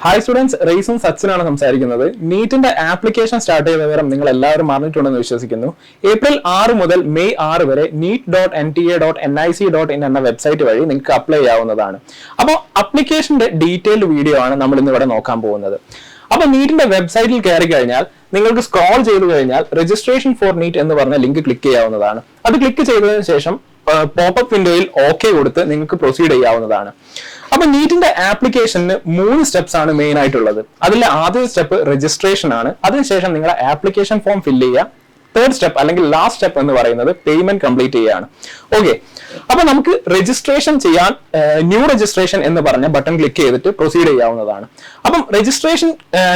Hi students, റേസും സച്ചിനാണ് സംസാരിക്കുന്നത്. നീറ്റിന്റെ application start ചെയ്ത വിവരം നിങ്ങൾ എല്ലാവരും അറിഞ്ഞിട്ടുണ്ടെന്ന് വിശ്വസിക്കുന്നു. ഏപ്രിൽ 6 മുതൽ മെയ് 6 വരെ neet.nta.nic.in എന്ന വെബ്സൈറ്റ് വഴി നിങ്ങൾക്ക് അപ്ലൈ ചെയ്യാവുന്നതാണ്. അപ്പോൾ അപ്ലിക്കേഷന്റെ ഡീറ്റെയിൽഡ് വീഡിയോ ആണ് നമ്മൾ ഇന്ന് ഇവിടെ നോക്കാൻ പോകുന്നത്. അപ്പൊ നീറ്റിന്റെ വെബ്സൈറ്റിൽ കയറി കഴിഞ്ഞാൽ നിങ്ങൾക്ക് സ്ക്രോൾ ചെയ്തു കഴിഞ്ഞാൽ രജിസ്ട്രേഷൻ ഫോർ നീറ്റ് എന്ന് പറഞ്ഞ ലിങ്ക് ക്ലിക്ക് ചെയ്യാവുന്നതാണ്. അത് ക്ലിക്ക് ചെയ്തതിനു ശേഷം പോപ്പപ്പ് വിൻഡോയിൽ ഓക്കെ കൊടുത്ത് നിങ്ങൾക്ക് പ്രൊസീഡ് ചെയ്യാവുന്നതാണ്. അപ്പൊ നീറ്റിന്റെ ആപ്ലിക്കേഷന് 3 സ്റ്റെപ്സ് ആണ് മെയിൻ ആയിട്ടുള്ളത്. അതിലെ ആദ്യത്തെ സ്റ്റെപ്പ് രജിസ്ട്രേഷൻ ആണ്. അതിനുശേഷം നിങ്ങളുടെ ആപ്ലിക്കേഷൻ ഫോം ഫില്ല് ചെയ്യുക. തേർഡ് സ്റ്റെപ്പ് അല്ലെങ്കിൽ ലാസ്റ്റ് സ്റ്റെപ്പ് എന്ന് പറയുന്നത് പേയ്മെന്റ് കംപ്ലീറ്റ് ചെയ്യുകയാണ്. ഓക്കെ, അപ്പൊ നമുക്ക് രജിസ്ട്രേഷൻ ചെയ്യാൻ ന്യൂ രജിസ്ട്രേഷൻ എന്ന് പറഞ്ഞ ബട്ടൺ ക്ലിക്ക് ചെയ്തിട്ട് പ്രൊസീഡ് ചെയ്യാവുന്നതാണ്. അപ്പം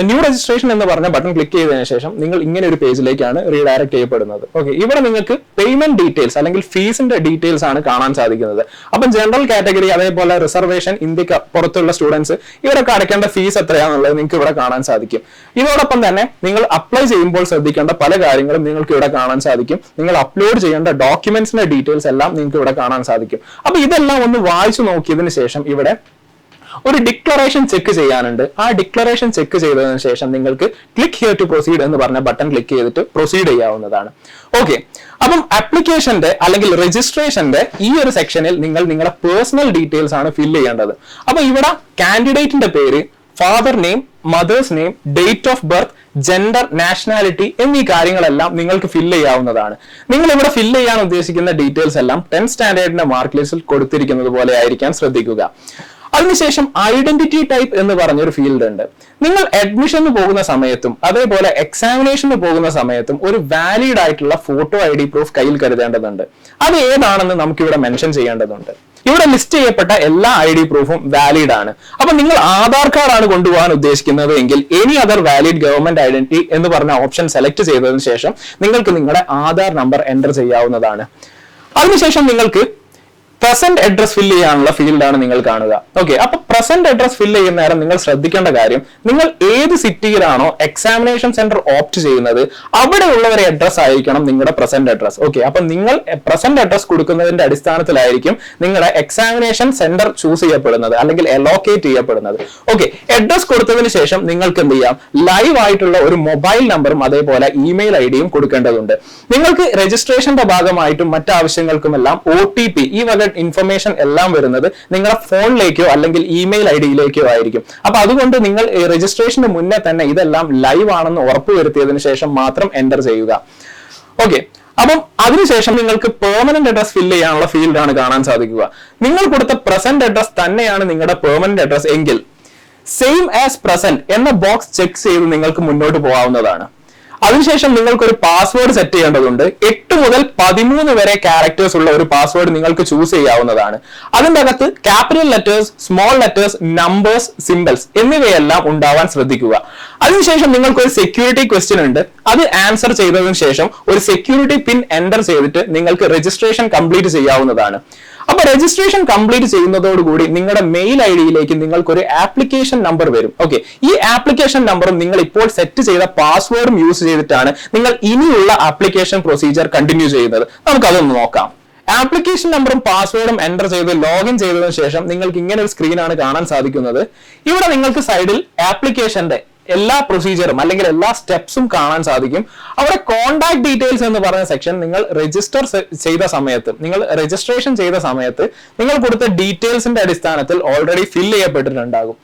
ന്യൂ രജിസ്ട്രേഷൻ എന്ന് പറഞ്ഞ ബട്ടൺ ക്ലിക്ക് ചെയ്തതിനു ശേഷം നിങ്ങൾ ഇങ്ങനെ ഒരു പേജിലേക്കാണ് റീഡയറക്ട് ചെയ്യപ്പെടുന്നത്. ഓക്കെ, ഇവിടെ നിങ്ങൾക്ക് പേയ്മെന്റ് ഡീറ്റെയിൽസ് അല്ലെങ്കിൽ ഫീസിന്റെ ഡീറ്റെയിൽസ് ആണ് കാണാൻ സാധിക്കുന്നത്. അപ്പം ജനറൽ കാറ്റഗറി അതേപോലെ റിസർവേഷൻ, ഇന്ത്യക്ക് പുറത്തുള്ള സ്റ്റുഡൻസ് ഇവരൊക്കെ അടയ്ക്കേണ്ട ഫീസ് എത്രയാണെന്നുള്ളത് നിങ്ങൾക്ക് ഇവിടെ കാണാൻ സാധിക്കും. ഇതോടൊപ്പം തന്നെ നിങ്ങൾ അപ്ലൈ ചെയ്യുമ്പോൾ ശ്രദ്ധിക്കേണ്ട പല കാര്യങ്ങളും നിങ്ങൾക്ക് ഇവിടെ കാണാൻ സാധിക്കും. നിങ്ങൾ അപ്ലോഡ് ചെയ്യേണ്ട ഡോക്യുമെന്റ്സിന്റെ ഡീറ്റെയിൽസ് എല്ലാം നിങ്ങൾക്ക് ഇവിടെ കാണാൻ സാധിക്കും. അപ്പൊ ഇതെല്ലാം ഒന്ന് വായിച്ചു നോക്കിയതിനു ശേഷം ഇവിടെ ഒരു ഡിക്ലറേഷൻ ചെക്ക് ചെയ്യാനുണ്ട്. ആ ഡിക്ലറേഷൻ ചെക്ക് ചെയ്തതിനു ശേഷം നിങ്ങൾക്ക് ക്ലിക്ക് ഹിയർ ടു പ്രൊസീഡ് എന്ന് പറഞ്ഞ ബട്ടൺ ക്ലിക്ക് ചെയ്തിട്ട് പ്രൊസീഡ് ചെയ്യാവുന്നതാണ്. ഓക്കെ, അപ്പം ആപ്ലിക്കേഷന്റെ അല്ലെങ്കിൽ രജിസ്ട്രേഷന്റെ ഈ ഒരു സെക്ഷനിൽ നിങ്ങൾ നിങ്ങളുടെ പേഴ്സണൽ ഡീറ്റെയിൽസ് ആണ് ഫില്ല് ചെയ്യേണ്ടത്. അപ്പൊ ഇവിടെ കാൻഡിഡേറ്റിന്റെ പേര്, father name, mothers name, date of birth, gender, nationality എന്നീ കാര്യങ്ങളെല്ലാം നിങ്ങൾക്ക് ഫില്ല് ചെയ്യാവുന്നതാണ്. നിങ്ങൾ ഇവിടെ ഫില്ല് ചെയ്യാൻ ഉദ്ദേശിക്കുന്ന ഡീറ്റെയിൽസ് എല്ലാം 10th സ്റ്റാൻഡേർഡിന്റെ മാർക്ക് ലിസ്റ്റിൽ കൊടുത്തിരിക്കുന്നത് പോലെ ആയിരിക്കാൻ ശ്രദ്ധിക്കുക. അതിനുശേഷം ഐഡന്റിറ്റി ടൈപ്പ് എന്ന് പറഞ്ഞൊരു ഫീൽഡ് ഉണ്ട്. നിങ്ങൾ അഡ്മിഷന് പോകുന്ന സമയത്തും അതേപോലെ എക്സാമിനേഷന് പോകുന്ന സമയത്തും ഒരു വാലിഡ് ആയിട്ടുള്ള ഫോട്ടോ ID പ്രൂഫ് കയ്യിൽ കരുതേണ്ടതുണ്ട്. അത് ഏതാണെന്ന് നമുക്ക് ഇവിടെ മെൻഷൻ ചെയ്യേണ്ടതുണ്ട്. ഇവിടെ ലിസ്റ്റ് ചെയ്യപ്പെട്ട എല്ലാ ID പ്രൂഫും വാലിഡ് ആണ്. അപ്പൊ നിങ്ങൾ ആധാർ കാർഡ് ആണ് കൊണ്ടുപോകാൻ ഉദ്ദേശിക്കുന്നത് എങ്കിൽ any other valid government identity എന്ന് പറഞ്ഞ ഓപ്ഷൻ സെലക്ട് ചെയ്തതിനു ശേഷം നിങ്ങൾക്ക് നിങ്ങളുടെ ആധാർ നമ്പർ എൻ്റർ ചെയ്യാവുന്നതാണ്. അതിനുശേഷം നിങ്ങൾക്ക് പ്രസന്റ് അഡ്രസ് ഫില്ല് ചെയ്യാനുള്ള ഫീൽഡാണ് നിങ്ങൾ കാണുക. ഓക്കെ, അപ്പൊ പ്രസന്റ് അഡ്രസ് ഫില്ല് ചെയ്യുന്ന നേരം നിങ്ങൾ ശ്രദ്ധിക്കേണ്ട കാര്യം, നിങ്ങൾ ഏത് സിറ്റിയിലാണോ എക്സാമിനേഷൻ സെന്റർ ഓപ്റ്റ് ചെയ്യുന്നത് അവിടെ ഉള്ളവരെ അഡ്രസ് ആയിരിക്കണം നിങ്ങളുടെ പ്രസന്റ് അഡ്രസ്. ഓക്കെ, അപ്പൊ നിങ്ങൾ പ്രസന്റ് അഡ്രസ് കൊടുക്കുന്നതിന്റെ അടിസ്ഥാനത്തിലായിരിക്കും നിങ്ങളുടെ എക്സാമിനേഷൻ സെന്റർ ചൂസ് ചെയ്യപ്പെടുന്നത് അല്ലെങ്കിൽ അലോക്കേറ്റ് ചെയ്യപ്പെടുന്നത്. ഓക്കെ, അഡ്രസ് കൊടുത്തതിന് ശേഷം നിങ്ങൾക്ക് എന്ത് ചെയ്യാം, ലൈവ് ആയിട്ടുള്ള ഒരു മൊബൈൽ നമ്പറും അതേപോലെ ഇമെയിൽ ID കൊടുക്കേണ്ടതുണ്ട്. നിങ്ങൾക്ക് രജിസ്ട്രേഷന്റെ ഭാഗമായിട്ടും മറ്റാവശ്യങ്ങൾക്കുമെല്ലാം OTP ഈ വക ഇൻഫർമേഷൻ എല്ലാം വരുന്നത് നിങ്ങളുടെ ഫോണിലേക്കോ അല്ലെങ്കിൽ ഇമെയിൽ IDയിലേക്കോ ആയിരിക്കും. അപ്പൊ അതുകൊണ്ട് നിങ്ങൾ രജിസ്ട്രേഷന് മുന്നേ തന്നെ ഇതെല്ലാം ലൈവ് ആണെന്ന് ഉറപ്പുവരുത്തിയതിനു ശേഷം മാത്രം എൻ്റർ ചെയ്യുക. ഓക്കെ, അപ്പം അതിനുശേഷം നിങ്ങൾക്ക് പെർമനന്റ് അഡ്രസ് ഫില്ല് ചെയ്യാനുള്ള ഫീൽഡാണ് കാണാൻ സാധിക്കുക. നിങ്ങൾ കൊടുത്ത പ്രസന്റ് അഡ്രസ് തന്നെയാണ് നിങ്ങളുടെ പെർമനന്റ് അഡ്രസ് എങ്കിൽ സെയിം ആസ് പ്രസന്റ് എന്ന ബോക്സ് ചെക്ക് ചെയ്ത് നിങ്ങൾക്ക് മുന്നോട്ട് പോകാവുന്നതാണ്. അതിനുശേഷം നിങ്ങൾക്ക് ഒരു പാസ്വേഡ് സെറ്റ് ചെയ്യേണ്ടതുണ്ട്. 8 മുതൽ 13 വരെ ക്യാരക്ടേഴ്സ് ഉള്ള ഒരു പാസ്വേഡ് നിങ്ങൾക്ക് ചൂസ് ചെയ്യാവുന്നതാണ്. അതിന്റെ അകത്ത് capital letters, small letters, numbers, symbols എന്നിവയെല്ലാം ഉണ്ടാവാൻ ശ്രദ്ധിക്കുക. അതിനുശേഷം നിങ്ങൾക്ക് ഒരു സെക്യൂരിറ്റി ക്വസ്റ്റ്യൻ ഉണ്ട്. അത് ആൻസർ ചെയ്തതിനു ശേഷം ഒരു സെക്യൂരിറ്റി പിൻ എൻ്റർ ചെയ്തിട്ട് നിങ്ങൾക്ക് രജിസ്ട്രേഷൻ കംപ്ലീറ്റ് ചെയ്യാവുന്നതാണ്. അപ്പൊ രജിസ്ട്രേഷൻ കംപ്ലീറ്റ് ചെയ്യുന്നതോടുകൂടി നിങ്ങളുടെ മെയിൽ IDയിലേക്ക് നിങ്ങൾക്ക് ഒരു ആപ്ലിക്കേഷൻ നമ്പർ വരും. ഓക്കെ, ഈ ആപ്ലിക്കേഷൻ നമ്പറും നിങ്ങൾ ഇപ്പോൾ സെറ്റ് ചെയ്ത പാസ്വേഡും യൂസ് ചെയ്തിട്ടാണ് നിങ്ങൾ ഇനിയുള്ള ആപ്ലിക്കേഷൻ പ്രൊസീജിയർ കണ്ടിന്യൂ ചെയ്യുന്നത്. നമുക്കതൊന്ന് നോക്കാം. ആപ്ലിക്കേഷൻ നമ്പറും പാസ്വേഡും എൻ്റർ ചെയ്ത് ലോഗിൻ ചെയ്തതിനു ശേഷം നിങ്ങൾക്ക് ഇങ്ങനെ ഒരു സ്ക്രീനാണ് കാണാൻ സാധിക്കുന്നത്. ഇവിടെ നിങ്ങൾക്ക് സൈഡിൽ ആപ്ലിക്കേഷന്റെ എല്ലാ പ്രൊസീജിയറും അല്ലെങ്കിൽ എല്ലാ സ്റ്റെപ്സും കാണാൻ സാധിക്കും. അവിടെ കോൺടാക്ട് ഡീറ്റെയിൽസ് എന്ന് പറയുന്ന സെക്ഷൻ നിങ്ങൾ രജിസ്ട്രേഷൻ ചെയ്ത സമയത്ത് നിങ്ങൾ കൊടുത്ത ഡീറ്റെയിൽസിന്റെ അടിസ്ഥാനത്തിൽ ഓൾറെഡി ഫില്ല് ചെയ്യപ്പെട്ടിട്ടുണ്ടാകും.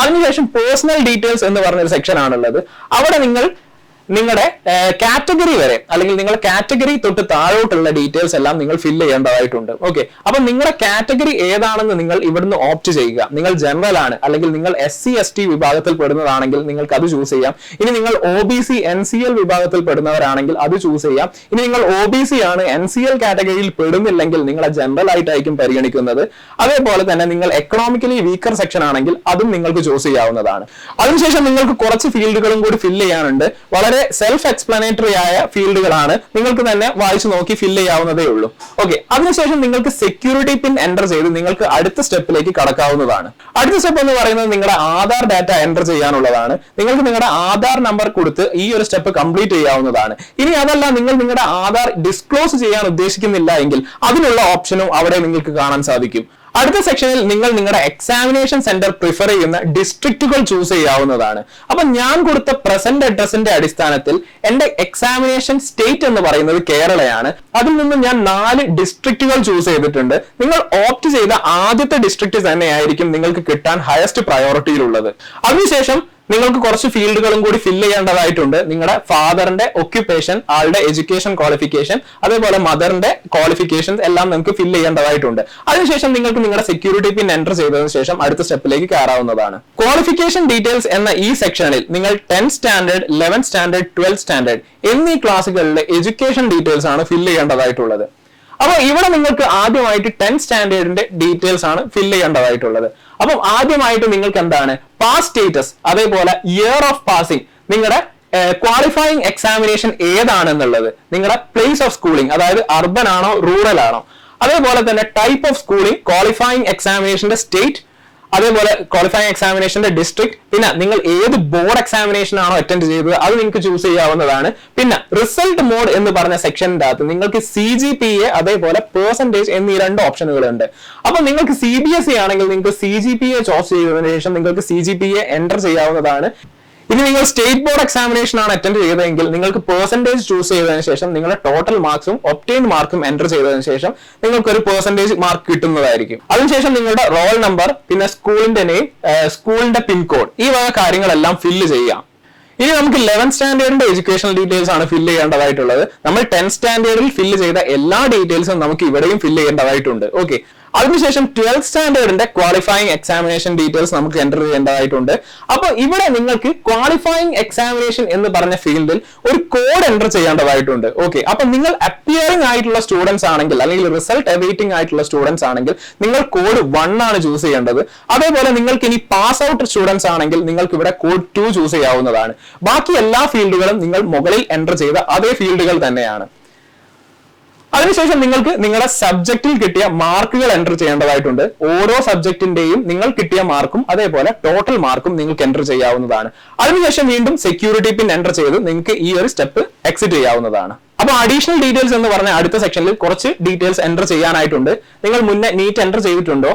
അതിനുശേഷം പേഴ്സണൽ ഡീറ്റെയിൽസ് എന്ന് പറഞ്ഞൊരു സെക്ഷൻ ആണുള്ളത്. അവിടെ നിങ്ങളുടെ കാറ്റഗറി വരെ അല്ലെങ്കിൽ നിങ്ങളുടെ കാറ്റഗറി തൊട്ട് താഴോട്ടുള്ള ഡീറ്റെയിൽസ് എല്ലാം നിങ്ങൾ ഫില്ല് ചെയ്യേണ്ടതായിട്ടുണ്ട്. ഓക്കെ, അപ്പൊ നിങ്ങളുടെ കാറ്റഗറി ഏതാണെന്ന് നിങ്ങൾ ഇവിടുന്ന് ഓപ്റ്റ് ചെയ്യുക. നിങ്ങൾ ജനറൽ ആണ് അല്ലെങ്കിൽ നിങ്ങൾ SC ST വിഭാഗത്തിൽ പെടുന്നതാണെങ്കിൽ നിങ്ങൾക്ക് അത് ചൂസ് ചെയ്യാം. ഇനി നിങ്ങൾ OBC NCL വിഭാഗത്തിൽ പെടുന്നവരാണെങ്കിൽ അത് ചൂസ് ചെയ്യാം. ഇനി നിങ്ങൾ OBC ആണ്, NCL കാറ്റഗറിയിൽ പെടുന്നില്ലെങ്കിൽ നിങ്ങളെ ജനറൽ ആയിട്ടായിരിക്കും പരിഗണിക്കുന്നത്. അതേപോലെ തന്നെ നിങ്ങൾ എക്കണോമിക്കലി വീക്കർ സെക്ഷൻ ആണെങ്കിൽ അതും നിങ്ങൾക്ക് ചൂസ് ചെയ്യാവുന്നതാണ്. അതിനുശേഷം നിങ്ങൾക്ക് കുറച്ച് ഫീൽഡുകളും കൂടി ഫില്ല് ചെയ്യാനുണ്ട്. വളരെ സെൽഫ് എക്സ്പ്ലനേറ്ററി ആയ ഫീൽഡുകളാണ്, നിങ്ങൾക്ക് തന്നെ വായിച്ചു നോക്കി ഫില്ല് ചെയ്യാവുന്നതേ ഉള്ളൂ. ഓക്കെ, അതിനുശേഷം നിങ്ങൾക്ക് സെക്യൂരിറ്റി പിൻ എൻ്റർ ചെയ്ത് നിങ്ങൾക്ക് അടുത്ത സ്റ്റെപ്പിലേക്ക് കടക്കാവുന്നതാണ്. അടുത്ത സ്റ്റെപ്പ് എന്ന് പറയുന്നത് നിങ്ങളുടെ ആധാർ ഡാറ്റ എൻ്റർ ചെയ്യാനുള്ളതാണ്. നിങ്ങൾക്ക് നിങ്ങളുടെ ആധാർ നമ്പർ കൊടുത്ത് ഈ ഒരു സ്റ്റെപ്പ് കംപ്ലീറ്റ് ചെയ്യാവുന്നതാണ്. ഇനി അതല്ല, നിങ്ങൾ നിങ്ങളുടെ ആധാർ ഡിസ്ക്ലോസ് ചെയ്യാൻ ഉദ്ദേശിക്കുന്നില്ല എങ്കിൽ അതിനുള്ള ഓപ്ഷനും അവിടെ നിങ്ങൾക്ക് കാണാൻ സാധിക്കും. അടുത്ത സെക്ഷനിൽ നിങ്ങൾ നിങ്ങളുടെ എക്സാമിനേഷൻ സെന്റർ പ്രിഫർ ചെയ്യുന്ന ഡിസ്ട്രിക്റ്റുകൾ ചൂസ് ചെയ്യാവുന്നതാണ്. അപ്പൊ ഞാൻ കൊടുത്ത പ്രസന്റ് അഡ്രസ്സിന്റെ അടിസ്ഥാനത്തിൽ എന്റെ എക്സാമിനേഷൻ സ്റ്റേറ്റ് എന്ന് പറയുന്നത് കേരളയാണ്. അതിൽ നിന്ന് ഞാൻ 4 ഡിസ്ട്രിക്റ്റുകൾ ചൂസ് ചെയ്തിട്ടുണ്ട്. നിങ്ങൾ ഓപ്റ്റ് ചെയ്ത ആദ്യത്തെ ഡിസ്ട്രിക്ട് തന്നെയായിരിക്കും നിങ്ങൾക്ക് കിട്ടാൻ ഹയസ്റ്റ് പ്രയോറിറ്റിയിലുള്ളത്. അതിനുശേഷം നിങ്ങൾക്ക് കുറച്ച് ഫീൽഡുകളും കൂടി ഫില്ല് ചെയ്യേണ്ടതായിട്ടുണ്ട്. നിങ്ങളുടെ ഫാദറിന്റെ ഒക്യുപ്പേഷൻ, ആളുടെ എഡ്യൂക്കേഷൻ ക്വാളിഫിക്കേഷൻ, അതേപോലെ മദറിന്റെ ക്വാളിഫിക്കേഷൻസ് എല്ലാം നിങ്ങൾക്ക് ഫില്ല് ചെയ്യേണ്ടതായിട്ടുണ്ട്. അതിനുശേഷം നിങ്ങൾക്ക് നിങ്ങളുടെ സെക്യൂരിറ്റി പിൻ എൻ്റർ ചെയ്തതിനു ശേഷം അടുത്ത സ്റ്റെപ്പിലേക്ക് കയറാവുന്നതാണ്. ക്വാളിഫിക്കേഷൻ ഡീറ്റെയിൽസ് എന്ന ഈ സെക്ഷനിൽ നിങ്ങൾ 10th standard, 11th standard, 12th standard എന്നീ ക്ലാസ്സുകളിലെ എഡ്യൂക്കേഷൻ ഡീറ്റെയിൽസ് ആണ് ഫില്ല് ചെയ്യേണ്ടതായിട്ടുള്ളത്. അപ്പൊ ഇവിടെ നിങ്ങൾക്ക് ആദ്യമായിട്ട് 10th സ്റ്റാൻഡേർഡിന്റെ ഡീറ്റെയിൽസ് ആണ് ഫില്ല് ചെയ്യേണ്ടതായിട്ടുള്ളത്. അപ്പം ആദ്യമായിട്ട് നിങ്ങൾക്ക് എന്താണ് പാസ് സ്റ്റേറ്റസ്, അതേപോലെ ഇയർ ഓഫ് പാസിംഗ്, നിങ്ങളുടെ ക്വാളിഫയിങ് എക്സാമിനേഷൻ ഏതാണെന്നുള്ളത്, നിങ്ങളുടെ പ്ലേസ് ഓഫ് സ്കൂളിംഗ്, അതായത് അർബൻ ആണോ റൂറൽ ആണോ, അതേപോലെ തന്നെ ടൈപ്പ് ഓഫ് സ്കൂളിംഗ്, ക്വാളിഫയിങ് എക്സാമിനേഷന്റെ സ്റ്റേറ്റ്, അതേപോലെ ക്വാളിഫയിങ് എക്സാമിനേഷന്റെ ഡിസ്ട്രിക്ട്, പിന്നെ നിങ്ങൾ ഏത് ബോർഡ് എക്സാമിനേഷൻ ആണോ അറ്റൻഡ് ചെയ്തത് അത് നിങ്ങൾക്ക് ചൂസ് ചെയ്യാവുന്നതാണ്. പിന്നെ റിസൾട്ട് മോഡ് എന്ന് പറഞ്ഞ സെക്ഷന്റെ അകത്ത് നിങ്ങൾക്ക് CGPA അതേപോലെ പെർസെന്റേജ് എന്നീ 2 ഓപ്ഷനുകളുണ്ട്. അപ്പൊ നിങ്ങൾക്ക് CBSE ആണെങ്കിൽ നിങ്ങൾക്ക് CGPA ചൂസ് ചെയ്തതിനു ശേഷം നിങ്ങൾക്ക് CGPA എൻ്റർ ചെയ്യാവുന്നതാണ്. ഇനി നിങ്ങൾ സ്റ്റേറ്റ് ബോർഡ് എക്സാമിനേഷൻ ആണ് അറ്റൻഡ് ചെയ്തതെങ്കിൽ നിങ്ങൾക്ക് പെർസെന്റേജ് ചൂസ് ചെയ്തതിനു ശേഷം നിങ്ങളുടെ ടോട്ടൽ മാർക്സും ഒബ്റ്റെയിൻഡ് മാർക്കും എൻ്റർ ചെയ്തതിനു ശേഷം നിങ്ങൾക്ക് ഒരു പെർസെന്റേജ് മാർക്ക് കിട്ടുന്നതായിരിക്കും. അതിനുശേഷം നിങ്ങളുടെ റോൾ നമ്പർ, പിന്നെ സ്കൂളിന്റെ നെയിം, സ്കൂളിന്റെ പിൻകോഡ്, ഈ വക കാര്യങ്ങളെല്ലാം ഫില്ല് ചെയ്യാം. ഇനി നമുക്ക് 11th സ്റ്റാൻഡേർഡിന്റെ എഡ്യൂക്കേഷണൽ ഡീറ്റെയിൽസ് ആണ് ഫില്ല് ചെയ്യേണ്ടതായിട്ടുള്ളത്. നമ്മൾ 10th സ്റ്റാൻഡേർഡിൽ ഫില്ല് ചെയ്ത എല്ലാ ഡീറ്റെയിൽസും നമുക്ക് ഇവിടെയും ഫില്ല് ചെയ്യേണ്ടതായിട്ടുണ്ട്. ഓക്കെ, അതിനുശേഷം 12th സ്റ്റാൻഡേർഡിന്റെ ക്വാളിഫയിങ് എക്സാമിനേഷൻ ഡീറ്റെയിൽസ് നമുക്ക് എൻ്റർ ചെയ്യേണ്ടതായിട്ടുണ്ട്. അപ്പൊ ഇവിടെ നിങ്ങൾക്ക് ക്വാളിഫയിങ് എക്സാമിനേഷൻ എന്ന് പറഞ്ഞ ഫീൽഡിൽ ഒരു കോഡ് എൻ്റർ ചെയ്യേണ്ടതായിട്ടുണ്ട്. ഓക്കെ, അപ്പൊ നിങ്ങൾ അപ്പിയറിംഗ് ആയിട്ടുള്ള സ്റ്റുഡൻസ് ആണെങ്കിൽ, അല്ലെങ്കിൽ റിസൾട്ട് അവൈറ്റിംഗ് ആയിട്ടുള്ള സ്റ്റുഡൻസ് ആണെങ്കിൽ നിങ്ങൾ കോഡ് 1 ആണ് ചൂസ് ചെയ്യേണ്ടത്. അതേപോലെ നിങ്ങൾക്ക് ഇനി പാസ് ഔട്ട് സ്റ്റുഡൻസ് ആണെങ്കിൽ നിങ്ങൾക്ക് ഇവിടെ കോഡ് 2 ചൂസ് ചെയ്യാവുന്നതാണ്. ബാക്കി എല്ലാ ഫീൽഡുകളും നിങ്ങൾ മുകളിൽ എൻ്റർ ചെയ്ത അതേ ഫീൽഡുകൾ തന്നെയാണ്. അതിനുശേഷം നിങ്ങൾക്ക് നിങ്ങളുടെ സബ്ജക്റ്റിൽ കിട്ടിയ മാർക്കുകൾ എൻ്റർ ചെയ്യേണ്ടതായിട്ടുണ്ട്. ഓരോ സബ്ജക്റ്റിന്റെയും നിങ്ങൾ കിട്ടിയ മാർക്കും അതേപോലെ ടോട്ടൽ മാർക്കും നിങ്ങൾക്ക് എൻ്റർ ചെയ്യാവുന്നതാണ്. അതിനുശേഷം വീണ്ടും സെക്യൂരിറ്റി പിൻ എൻ്റർ ചെയ്ത് നിങ്ങൾക്ക് ഈ ഒരു സ്റ്റെപ്പ് എക്സിറ്റ് ചെയ്യാവുന്നതാണ്. അപ്പൊ അഡീഷണൽ ഡീറ്റെയിൽസ് എന്ന് പറഞ്ഞ അടുത്ത സെക്ഷനിൽ കുറച്ച് ഡീറ്റെയിൽസ് എൻ്റർ ചെയ്യാനായിട്ടുണ്ട്. നിങ്ങൾ മുന്നേ നീറ്റ് എൻ്റർ ചെയ്തിട്ടുണ്ടോ?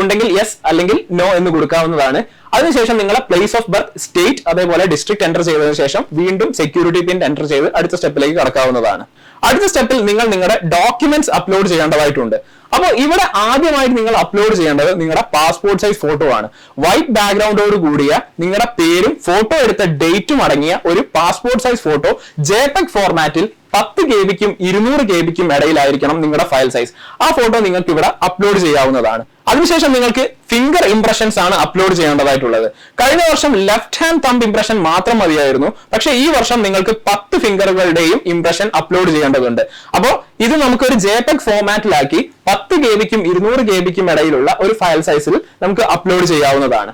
ഉണ്ടെങ്കിൽ യെസ് അല്ലെങ്കിൽ നോ എന്ന് കൊടുക്കാവുന്നതാണ്. അതിനുശേഷം നിങ്ങളെ പ്ലേസ് ഓഫ് ബർത്ത്, സ്റ്റേറ്റ്, അതേപോലെ ഡിസ്ട്രിക്ട് എൻ്റർ ചെയ്തതിനു ശേഷം വീണ്ടും സെക്യൂരിറ്റി പിൻ എൻ്റർ ചെയ്ത് അടുത്ത സ്റ്റെപ്പിലേക്ക് കടക്കാവുന്നതാണ്. അടുത്ത സ്റ്റെപ്പിൽ നിങ്ങൾ നിങ്ങളുടെ ഡോക്യുമെന്റ്സ് അപ്ലോഡ് ചെയ്യേണ്ടതായിട്ടുണ്ട്. അപ്പോൾ ഇവിടെ ആദ്യമായിട്ട് നിങ്ങൾ അപ്ലോഡ് ചെയ്യേണ്ടത് നിങ്ങളുടെ പാസ്പോർട്ട് സൈസ് ഫോട്ടോ ആണ്. വൈറ്റ് ബാക്ക്ഗ്രൗണ്ടോട് കൂടിയ നിങ്ങളുടെ പേരും ഫോട്ടോ എടുത്ത ഡേറ്റും അടങ്ങിയ ഒരു പാസ്പോർട്ട് സൈസ് ഫോട്ടോ JPEG ഫോർമാറ്റിൽ 10 KB-ക്കും 200 KB-ക്കും ഇടയിലായിരിക്കണം നിങ്ങളുടെ ഫയൽ സൈസ്. ആ ഫോട്ടോ നിങ്ങൾക്ക് ഇവിടെ അപ്ലോഡ് ചെയ്യാവുന്നതാണ്. അതിനുശേഷം നിങ്ങൾക്ക് ഫിംഗർ ഇംപ്രഷൻസ് ആണ് അപ്ലോഡ് ചെയ്യേണ്ടതായിട്ടുള്ളത്. കഴിഞ്ഞ വർഷം ലെഫ്റ്റ് ഹാൻഡ് തമ്പ് ഇംപ്രഷൻ മാത്രം മതിയായിരുന്നു. പക്ഷേ ഈ വർഷം നിങ്ങൾക്ക് 10 ഫിംഗറുകളുടെയും ഇംപ്രഷൻ അപ്ലോഡ് ചെയ്യേണ്ടതുണ്ട്. അപ്പോൾ ഇത് നമുക്കൊരു JPEG ഫോർമാറ്റിലാക്കി 10 KB-ക്കും 200 KB-ക്കും ഇടയിലുള്ള ഒരു ഫയൽ സൈസിൽ നമുക്ക് അപ്ലോഡ് ചെയ്യാവുന്നതാണ്.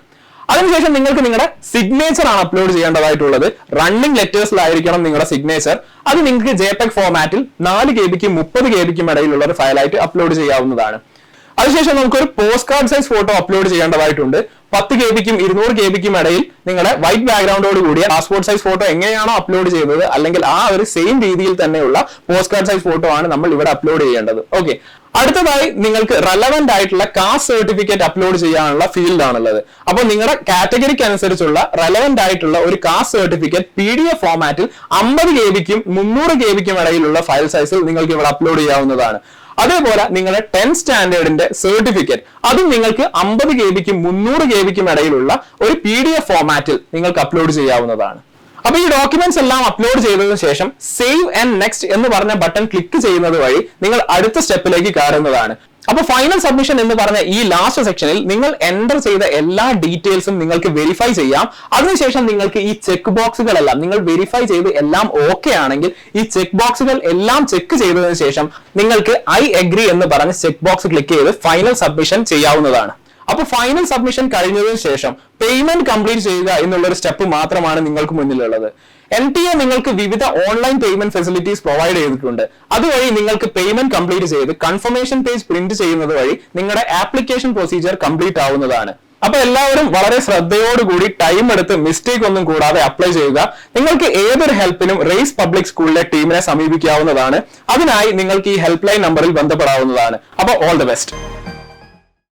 അതിനുശേഷം നിങ്ങൾക്ക് നിങ്ങളുടെ സിഗ്നേച്ചർ ആണ് അപ്ലോഡ് ചെയ്യേണ്ടതായിട്ടുള്ളത്. റണ്ണിംഗ് ലെറ്റേഴ്സിലായിരിക്കണം നിങ്ങളുടെ സിഗ്നേച്ചർ. അത് നിങ്ങൾക്ക് JPEG ഫോർമാറ്റിൽ 4 KB-ക്കും 30 KB-ക്കും ഇടയിലുള്ള ഒരു ഫയലായിട്ട് അപ്ലോഡ് ചെയ്യാവുന്നതാണ്. അതിനുശേഷം നമുക്കൊരു post card size photo upload ചെയ്യേണ്ടതായിട്ടുണ്ട്. 10 KB-ക്കും 200 KB-ക്കും ഇടയിൽ നിങ്ങളുടെ വൈറ്റ് ബാക്ക്ഗ്രൗണ്ടോട് കൂടിയ പാസ്പോർട്ട് സൈസ് ഫോട്ടോ എങ്ങനെയാണോ അപ്ലോഡ് ചെയ്തത് അല്ലെങ്കിൽ ആ ഒരു സെയിം രീതിയിൽ തന്നെയുള്ള പോസ്റ്റ് കാർഡ് സൈസ് ഫോട്ടോ ആണ് നമ്മൾ ഇവിടെ അപ്ലോഡ് ചെയ്യേണ്ടത്. ഓക്കെ, അടുത്തതായി നിങ്ങൾക്ക് റെലവന്റ് ആയിട്ടുള്ള കാസ്റ്റ് സർട്ടിഫിക്കറ്റ് അപ്ലോഡ് ചെയ്യാനുള്ള ഫീൽഡ് ആണുള്ളത്. അപ്പോൾ നിങ്ങളുടെ കാറ്റഗറിക്ക് അനുസരിച്ചുള്ള റെലവന്റ് ആയിട്ടുള്ള ഒരു കാസ്റ്റ് സർട്ടിഫിക്കറ്റ് PDF ഫോർമാറ്റിൽ 50 KB-ക്കും 300 KB-ക്കും ഇടയിലുള്ള ഫയൽ സൈസിൽ നിങ്ങൾക്ക് ഇവിടെ അപ്ലോഡ് ചെയ്യാവുന്നതാണ്. അതേപോലെ നിങ്ങളുടെ 10th സ്റ്റാൻഡേർഡിന്റെ സർട്ടിഫിക്കറ്റ് അതും നിങ്ങൾക്ക് 50 KB-ക്കും 300 KB-ക്കും ഇടയിലുള്ള ഒരു PDF ഫോർമാറ്റിൽ നിങ്ങൾക്ക് അപ്ലോഡ് ചെയ്യാവുന്നതാണ്. അപ്പൊ ഈ ഡോക്യുമെന്റ്സ് എല്ലാം അപ്ലോഡ് ചെയ്തതിനു ശേഷം സേവ് ആൻഡ് നെക്സ്റ്റ് എന്ന് പറഞ്ഞ ബട്ടൺ ക്ലിക്ക് ചെയ്യുന്നത് വഴി നിങ്ങൾ അടുത്ത സ്റ്റെപ്പിലേക്ക് കയറുന്നതാണ്. അപ്പൊ ഫൈനൽ സബ്മിഷൻ എന്ന് പറഞ്ഞ ഈ ലാസ്റ്റ് സെക്ഷനിൽ നിങ്ങൾ എൻ്റർ ചെയ്ത എല്ലാ ഡീറ്റെയിൽസും നിങ്ങൾക്ക് വെരിഫൈ ചെയ്യാം. അതിനുശേഷം നിങ്ങൾക്ക് ഈ ചെക്ക് ബോക്സുകളെല്ലാം നിങ്ങൾ വെരിഫൈ ചെയ്ത് എല്ലാം ഓക്കെ ആണെങ്കിൽ ഈ ചെക്ക് ബോക്സുകൾ എല്ലാം ചെക്ക് ചെയ്തതിനു ശേഷം നിങ്ങൾക്ക് ഐ അഗ്രി എന്ന് പറഞ്ഞ ചെക്ക് ബോക്സ് ക്ലിക്ക് ചെയ്ത് ഫൈനൽ സബ്മിഷൻ ചെയ്യാവുന്നതാണ്. അപ്പൊ ഫൈനൽ സബ്മിഷൻ കഴിഞ്ഞതിനു ശേഷം പേയ്മെന്റ് കംപ്ലീറ്റ് ചെയ്യുക എന്നുള്ള ഒരു സ്റ്റെപ്പ് മാത്രമാണ് നിങ്ങൾക്ക് മുന്നിലുള്ളത്. NTA നിങ്ങൾക്ക് വിവിധ ഓൺലൈൻ പേയ്മെന്റ് ഫെസിലിറ്റീസ് പ്രൊവൈഡ് ചെയ്തിട്ടുണ്ട്. അതുവഴി നിങ്ങൾക്ക് പേയ്മെന്റ് കംപ്ലീറ്റ് ചെയ്ത് കൺഫർമേഷൻ പേജ് പ്രിന്റ് ചെയ്യുന്നത് വഴി നിങ്ങളുടെ ആപ്ലിക്കേഷൻ പ്രൊസീജിയർ കംപ്ലീറ്റ് ആവുന്നതാണ്. അപ്പൊ എല്ലാവരും വളരെ ശ്രദ്ധയോടുകൂടി ടൈം എടുത്ത് മിസ്റ്റേക്ക് ഒന്നും കൂടാതെ അപ്ലൈ ചെയ്യുക. നിങ്ങൾക്ക് ഏതൊരു ഹെൽപ്പിനും റേസ് പബ്ലിക് സ്കൂളിലെ ടീമിനെ സമീപിക്കാവുന്നതാണ്. അതിനായി നിങ്ങൾക്ക് ഈ ഹെൽപ്പ് ലൈൻ നമ്പറിൽ ബന്ധപ്പെടാവുന്നതാണ്. അപ്പോൾ ഓൾ ദി ബെസ്റ്റ്.